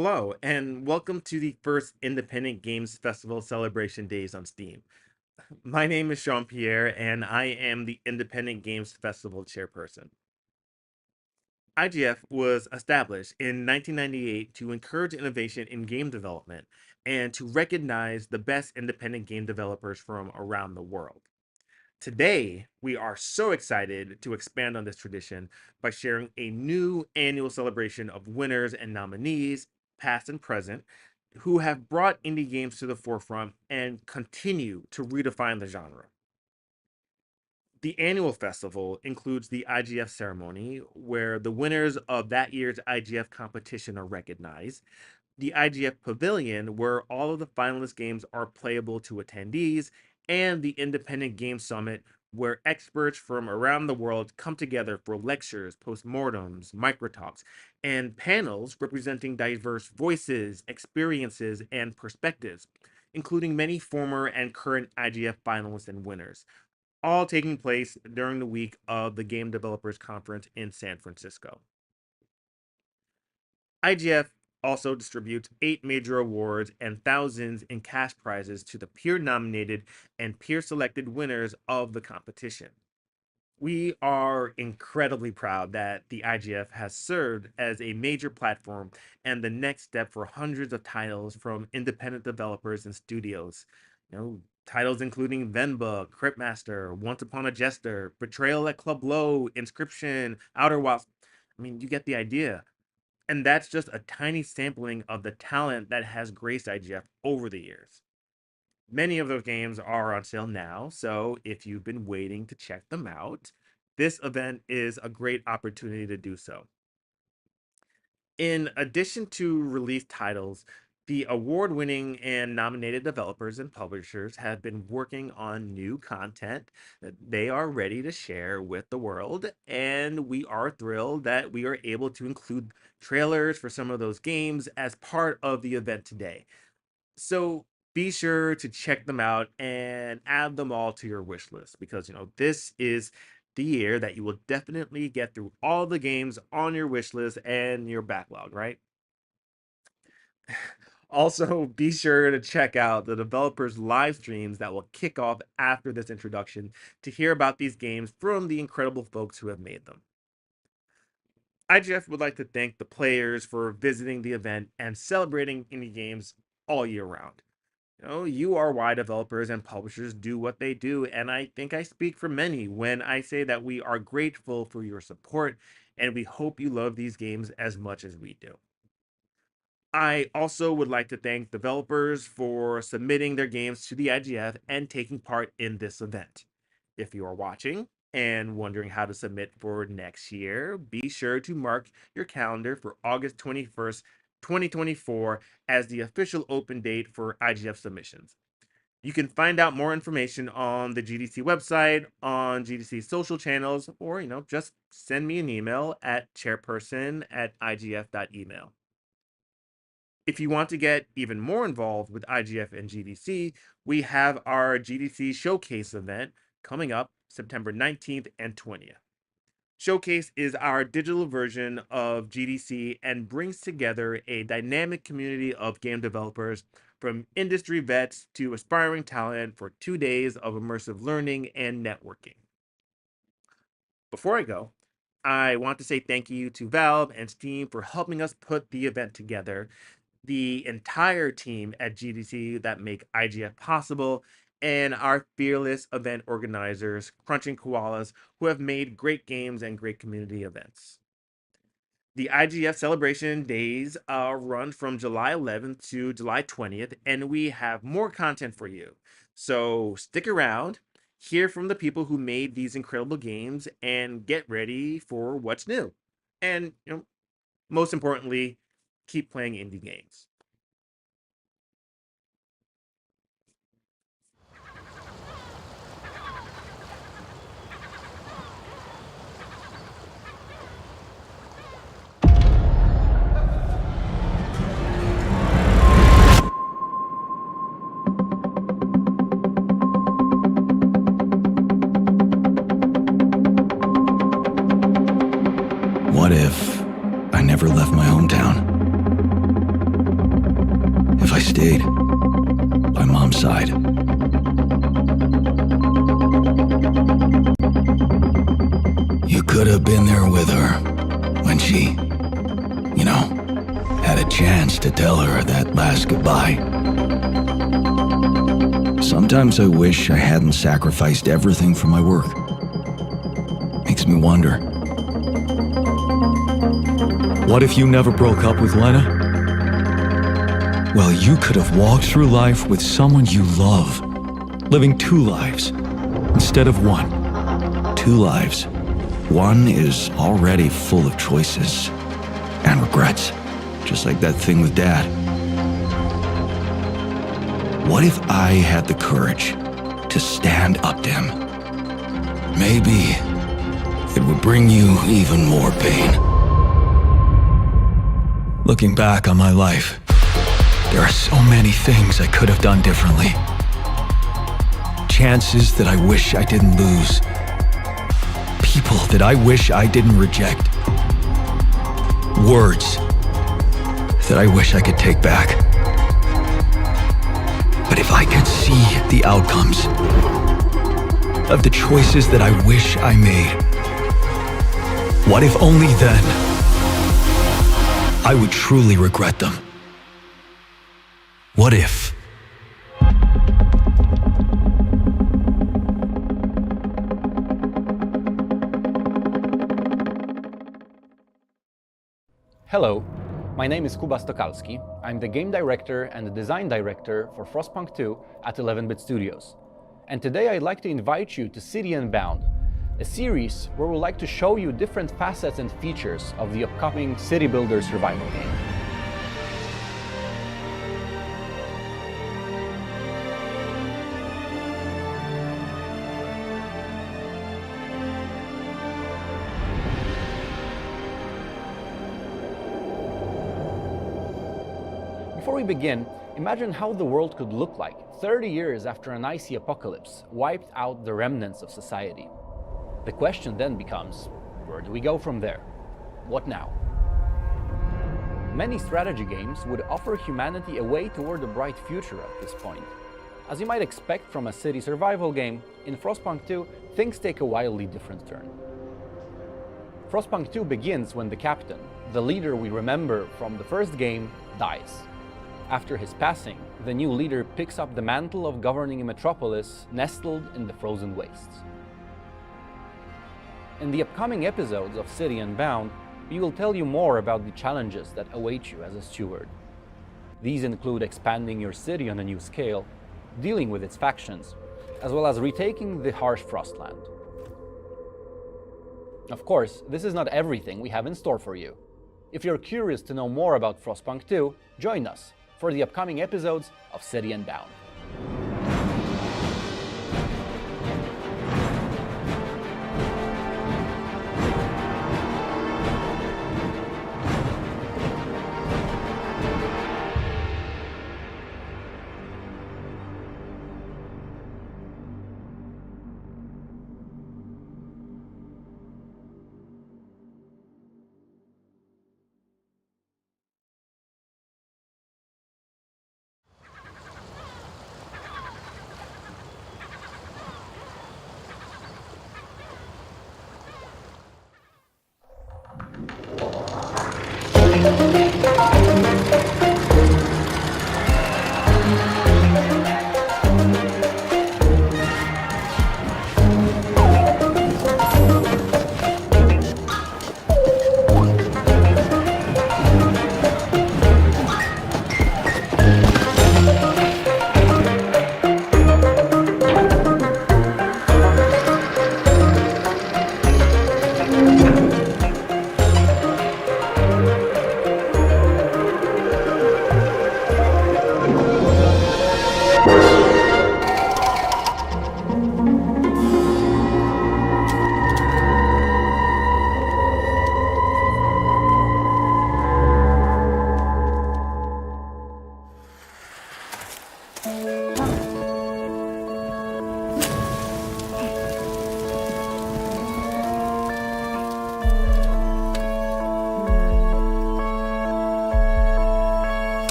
Hello, and welcome to the first Independent Games Festival Celebration Days on Steam. My name is Jean Pierre, and I am the Independent Games Festival chairperson. IGF was established in 1998 to encourage innovation in game development and to recognize the best independent game developers from around the world. Today, we are so excited to expand on this tradition by sharing a new annual celebration of winners and nominees, past and present, who have brought indie games to the forefront and continue to redefine the genre. The annual festival includes the IGF ceremony, where the winners of that year's IGF competition are recognized, the IGF Pavilion, where all of the finalist games are playable to attendees, and the Independent Game Summit, where experts from around the world come together for lectures, postmortems, microtalks, and panels representing diverse voices, experiences, and perspectives, including many former and current IGF finalists and winners, all taking place during the week of the Game Developers Conference in San Francisco. IGF also distributes 8 major awards and thousands in cash prizes to the peer nominated and peer selected winners of the competition. We are incredibly proud that the IGF has served as a major platform and the next step for hundreds of titles from independent developers and studios. Titles including Venba, Cryptmaster, Once Upon a Jester, Betrayal at Club Low, Inscription, Outer Wilds. You get the idea. And that's just a tiny sampling of the talent that has graced IGF over the years. Many of those games are on sale now, so if you've been waiting to check them out, this event is a great opportunity to do so. In addition to released titles, the award winning and nominated developers and publishers have been working on new content that they are ready to share with the world. And we are thrilled that we are able to include trailers for some of those games as part of the event today. So be sure to check them out and add them all to your wish list because, this is the year that you will definitely get through all the games on your wish list and your backlog, right? Also, be sure to check out the developers' live streams that will kick off after this introduction to hear about these games from the incredible folks who have made them. IGF would like to thank the players for visiting the event and celebrating indie games all year round. You are why developers and publishers do what they do, and I think I speak for many when I say that we are grateful for your support and we hope you love these games as much as we do. I also would like to thank developers for submitting their games to the IGF and taking part in this event. If you are watching and wondering how to submit for next year, be sure to mark your calendar for August 21st, 2024 as the official open date for IGF submissions. You can find out more information on the GDC website, on GDC social channels, or just send me an email at chairperson@igf.email. If you want to get even more involved with IGF and GDC, we have our GDC Showcase event coming up September 19th and 20th. Showcase is our digital version of GDC and brings together a dynamic community of game developers from industry vets to aspiring talent for 2 days of immersive learning and networking. Before I go, I want to say thank you to Valve and Steam for helping us put the event together, the entire team at GDC that make IGF possible, and our fearless event organizers, Crunching Koalas, who have made great games and great community events. The IGF Celebration Days run from July 11th to July 20th, and we have more content for you. So stick around, hear from the people who made these incredible games, and get ready for what's new. And, most importantly, keep playing indie games. What if I never left my hometown? I stayed by Mom's side. You could have been there with her when she, had a chance to tell her that last goodbye. Sometimes I wish I hadn't sacrificed everything for my work. Makes me wonder. What if you never broke up with Lena? Well, you could have walked through life with someone you love, living 2 lives instead of 1. 2 lives. One is already full of choices and regrets, just like that thing with Dad. What if I had the courage to stand up to him? Maybe it would bring you even more pain. Looking back on my life, there are so many things I could have done differently. Chances that I wish I didn't lose. People that I wish I didn't reject. Words that I wish I could take back. But if I could see the outcomes of the choices that I wish I made, what if only then I would truly regret them? What if? Hello, my name is Kuba Stokalski. I'm the game director and the design director for Frostpunk 2 at 11-Bit Studios. And today I'd like to invite you to City Unbound, a series where we'd like to show you different facets and features of the upcoming City Builder survival game. Before we begin, imagine how the world could look like 30 years after an icy apocalypse wiped out the remnants of society. The question then becomes, where do we go from there? What now? Many strategy games would offer humanity a way toward a bright future at this point. As you might expect from a city survival game, in Frostpunk 2, things take a wildly different turn. Frostpunk 2 begins when the captain, the leader we remember from the first game, dies. After his passing, the new leader picks up the mantle of governing a metropolis nestled in the frozen wastes. In the upcoming episodes of City Unbound, we will tell you more about the challenges that await you as a steward. These include expanding your city on a new scale, dealing with its factions, as well as retaking the harsh Frostland. Of course, this is not everything we have in store for you. If you're curious to know more about Frostpunk 2, join us for the upcoming episodes of City Unbound.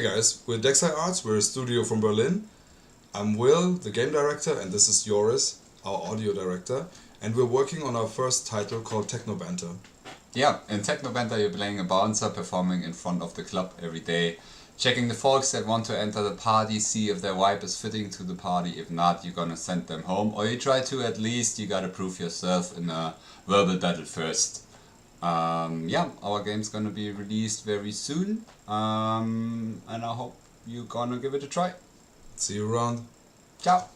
guys, we're Dexai Arts, we're a studio from Berlin. I'm Will, the game director, and this is Joris, our audio director. And we're working on our first title called Techno Banter. Yeah, in Techno Banter you're playing a bouncer performing in front of the club every day, checking the folks that want to enter the party, see if their vibe is fitting to the party. If not, you're gonna send them home, or you try to at least. You gotta prove yourself in a verbal battle first. Yeah, our game's gonna be released very soon, and I hope you're gonna give it a try. See you around. Ciao!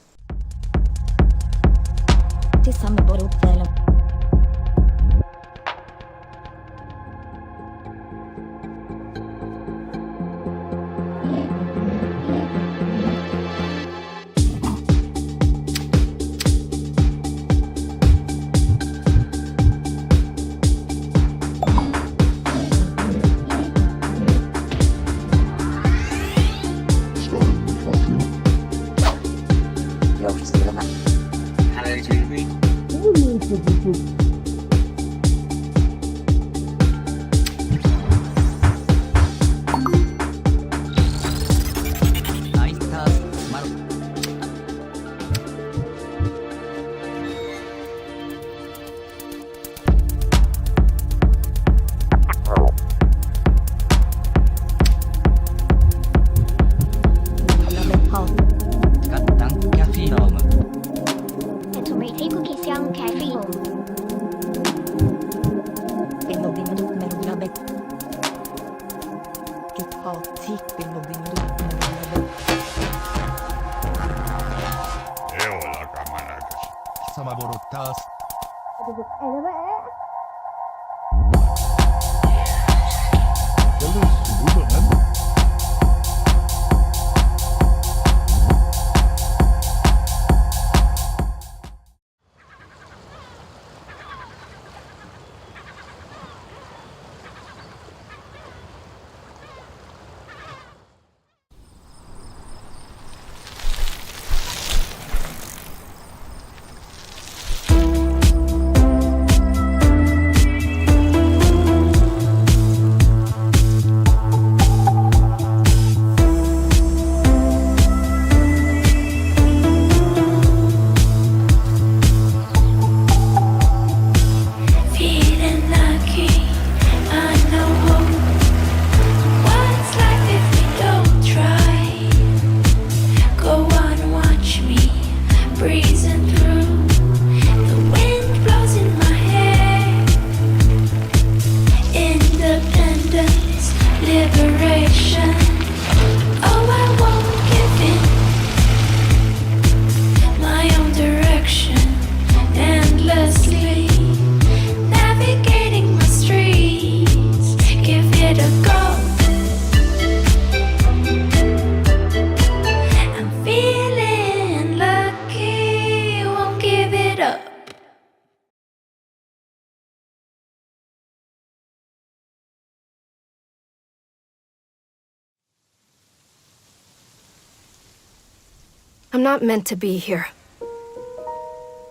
I'm not meant to be here.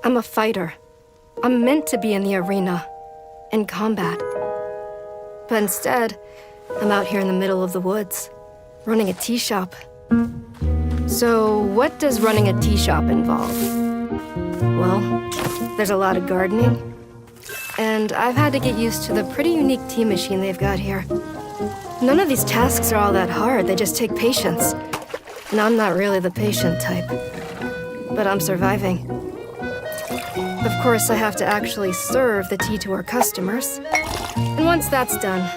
I'm a fighter. I'm meant to be in the arena, in combat. But instead, I'm out here in the middle of the woods, running a tea shop. So what does running a tea shop involve? Well, there's a lot of gardening, and I've had to get used to the pretty unique tea machine they've got here. None of these tasks are all that hard, they just take patience. And I'm not really the patient type, but I'm surviving. Of course, I have to actually serve the tea to our customers. And once that's done,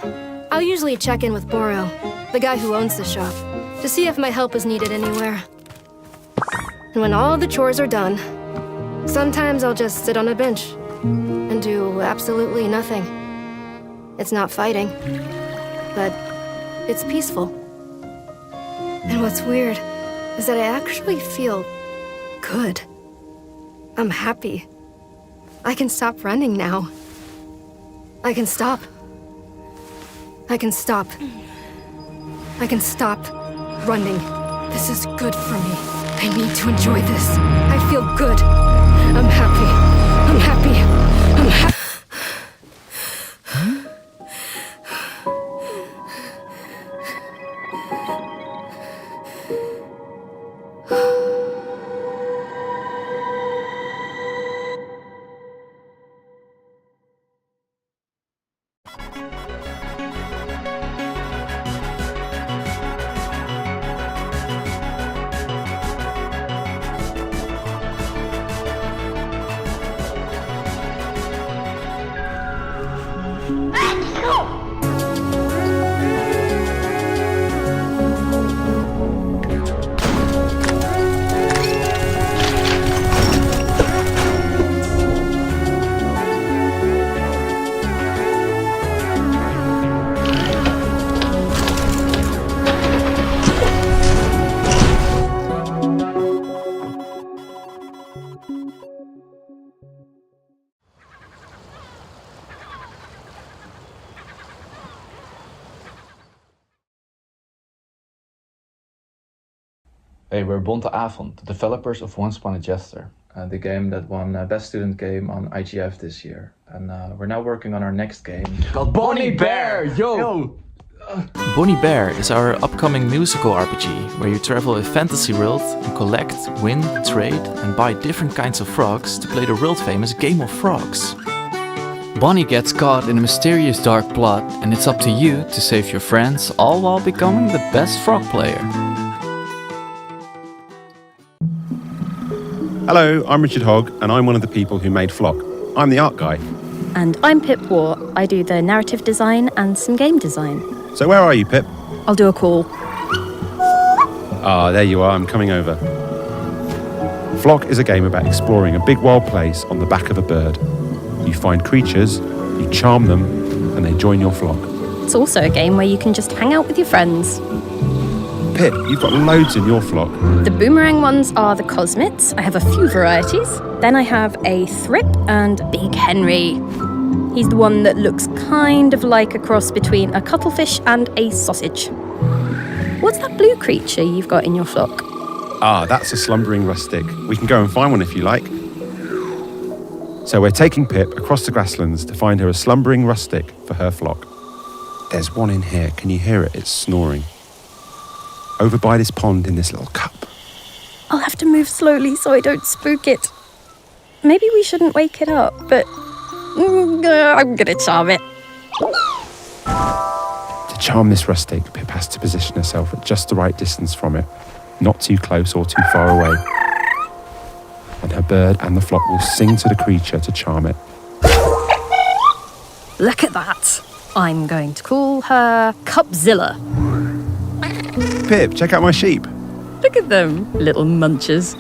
I'll usually check in with Boro, the guy who owns the shop, to see if my help is needed anywhere. And when all the chores are done, sometimes I'll just sit on a bench and do absolutely nothing. It's not fighting, but it's peaceful. And what's weird is that I actually feel good. I'm happy. I can stop running now. I can stop. I can stop. I can stop running. This is good for me. I need to enjoy this. I feel good. I'm happy. I'm happy. I'm happy. Hey, we're Bonte Avond, the developers of Once Upon a Jester, the game that won Best Student Game on IGF this year. And we're now working on our next game called Bonnie Bear! Yo! Bonnie Bear is our upcoming musical RPG, where you travel a fantasy world and collect, win, trade and buy different kinds of frogs to play the world-famous Game of Frogs. Bonnie gets caught in a mysterious dark plot, and it's up to you to save your friends, all while becoming the best frog player. Hello, I'm Richard Hogg, and I'm one of the people who made Flock. I'm the art guy. And I'm Pip War. I do the narrative design and some game design. So where are you, Pip? I'll do a call. Ah, there you are, I'm coming over. Flock is a game about exploring a big wild place on the back of a bird. You find creatures, you charm them, and they join your flock. It's also a game where you can just hang out with your friends. Pip, you've got loads in your flock. The boomerang ones are the Cosmits. I have a few varieties. Then I have a Thrip and Big Henry. He's the one that looks kind of like a cross between a cuttlefish and a sausage. What's that blue creature you've got in your flock? Ah, that's a slumbering rustic. We can go and find one if you like. So we're taking Pip across the grasslands to find her a slumbering rustic for her flock. There's one in here. Can you hear it? It's snoring. Over by this pond in this little cup. I'll have to move slowly so I don't spook it. Maybe we shouldn't wake it up, but I'm gonna charm it. To charm this rustic, Pip has to position herself at just the right distance from it, not too close or too far away. And her bird and the flock will sing to the creature to charm it. Look at that. I'm going to call her Cupzilla. Pip, check out my sheep. Look at them, little munchers.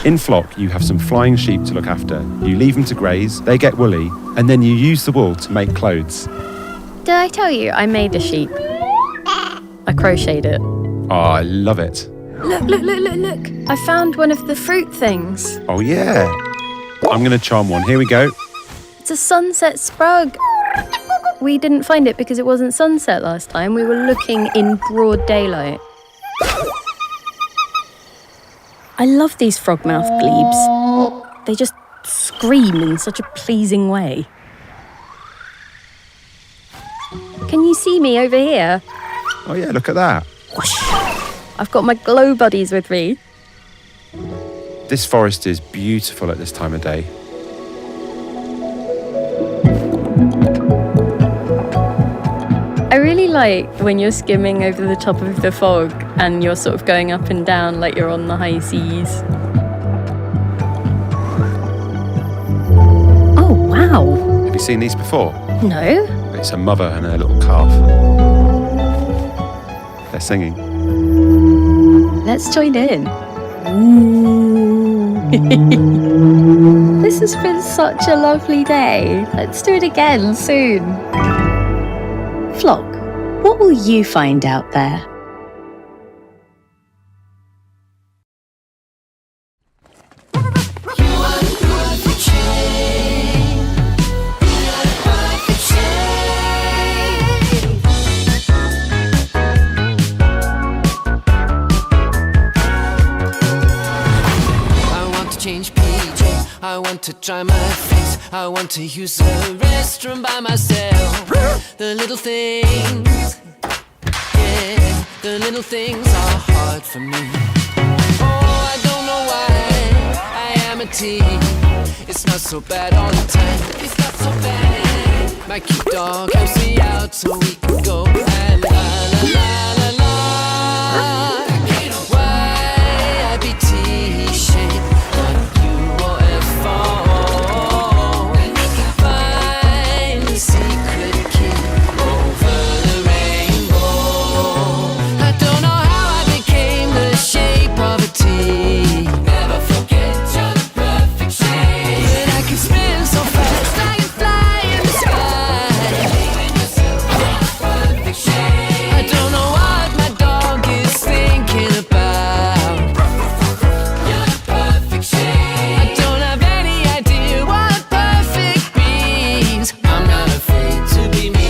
In Flock, you have some flying sheep to look after. You leave them to graze, they get woolly, and then you use the wool to make clothes. Did I tell you I made a sheep? I crocheted it. Oh, I love it. Look. I found one of the fruit things. Oh, yeah. I'm going to charm one. Here we go. It's a sunset sprug. We didn't find it because it wasn't sunset last time. We were looking in broad daylight. I love these frogmouth glebes. They just scream in such a pleasing way. Can you see me over here? Oh, yeah, look at that. Whoosh. I've got my glow buddies with me. This forest is beautiful at this time of day. I really like when you're skimming over the top of the fog and you're sort of going up and down like you're on the high seas. Oh, wow. Have you seen these before? No. It's a mother and her little calf. They're singing. Let's join in. This has been such a lovely day. Let's do it again soon. Flock, what will you find out there? I want to dry my face. I want to use the restroom by myself. The little things, yeah, the little things are hard for me. Oh, I don't know why I am a teen. It's not so bad all the time. It's not so bad. My cute dog helps me out so we can go and la la la la la. YIBT shape, not U or F-O. Find the secret key over the rainbow. I don't know how I became the shape of a T. Never forget your perfect shape. But I can spin so fast, I can fly in the sky. Perfect shape. I don't know what my dog is thinking about. Your perfect shape. I don't have any idea what perfect means. I'm not afraid to be me.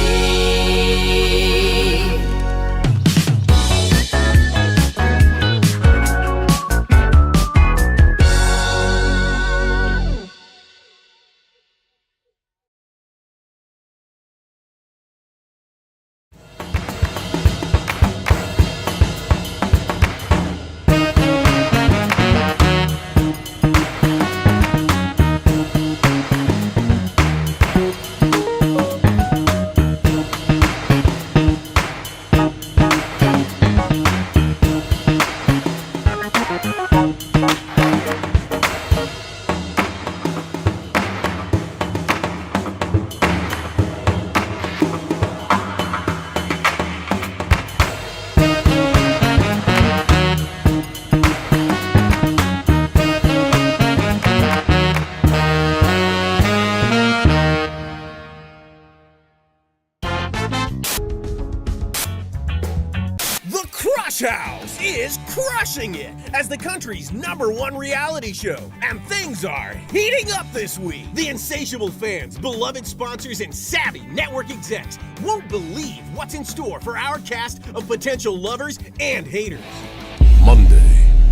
The Crush House is crushing it as the country's #1 reality show. And things are heating up this week. The insatiable fans, beloved sponsors, and savvy network execs won't believe what's in store for our cast of potential lovers and haters. Monday.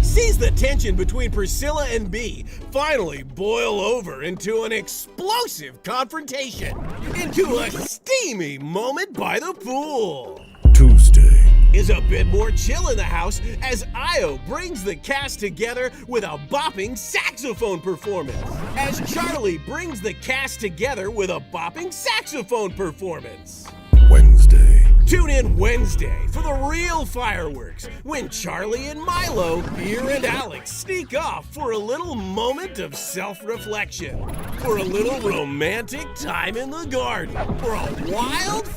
Sees the tension between Priscilla and B finally boil over into an explosive confrontation, into a steamy moment by the pool. Tuesday. Is a bit more chill in the house as Io brings the cast together with a bopping saxophone performance. As Charlie brings the cast together with a bopping saxophone performance. Wednesday. Tune in Wednesday for the real fireworks when Charlie and Milo, Beer and Alex sneak off for a little moment of self-reflection, for a little romantic time in the garden, for a wild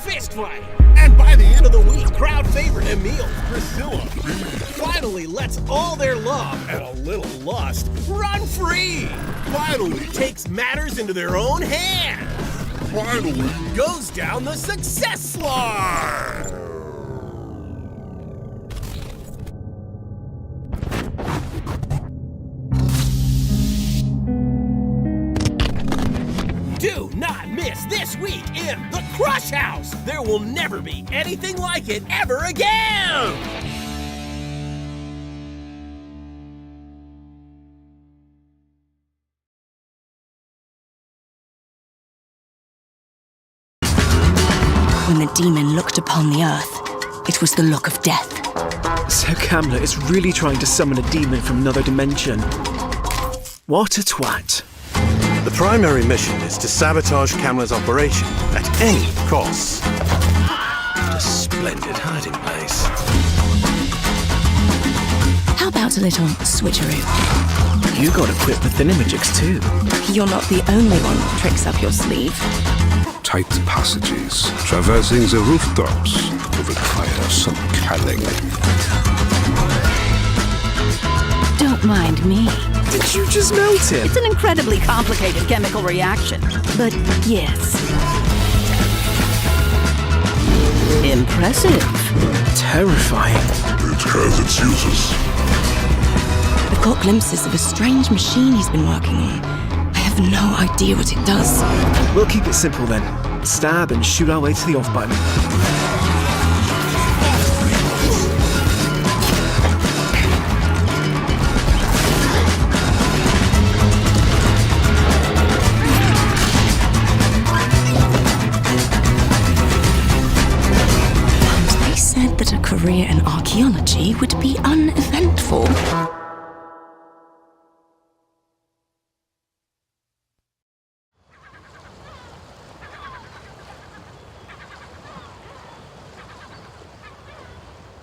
fist fight. And by the end of the week, crowd favorite Emile, Priscilla, finally lets all their love and a little lust run free. Finally takes matters into their own hands. Finally goes down the success slide. Do not miss this week in The Crush House. There will never be anything like it ever again. When the demon looked upon the earth, it was the look of death. So Kamla is really trying to summon a demon from another dimension. What a twat. The primary mission is to sabotage Kamla's operation at any cost. What a splendid hiding place. How about a little switcheroo? You got equipped with thinamajigs too. You're not the only one with tricks up your sleeve. Tight passages, traversing the rooftops, will require some cunning. Don't mind me. Did you just melt it? It's an incredibly complicated chemical reaction. But yes. Impressive. Terrifying. It has its uses. I've caught glimpses of a strange machine he's been working on. I have no idea what it does. We'll keep it simple then. Stab and shoot our way to the off button. They said that a career in archaeology would be uneventful.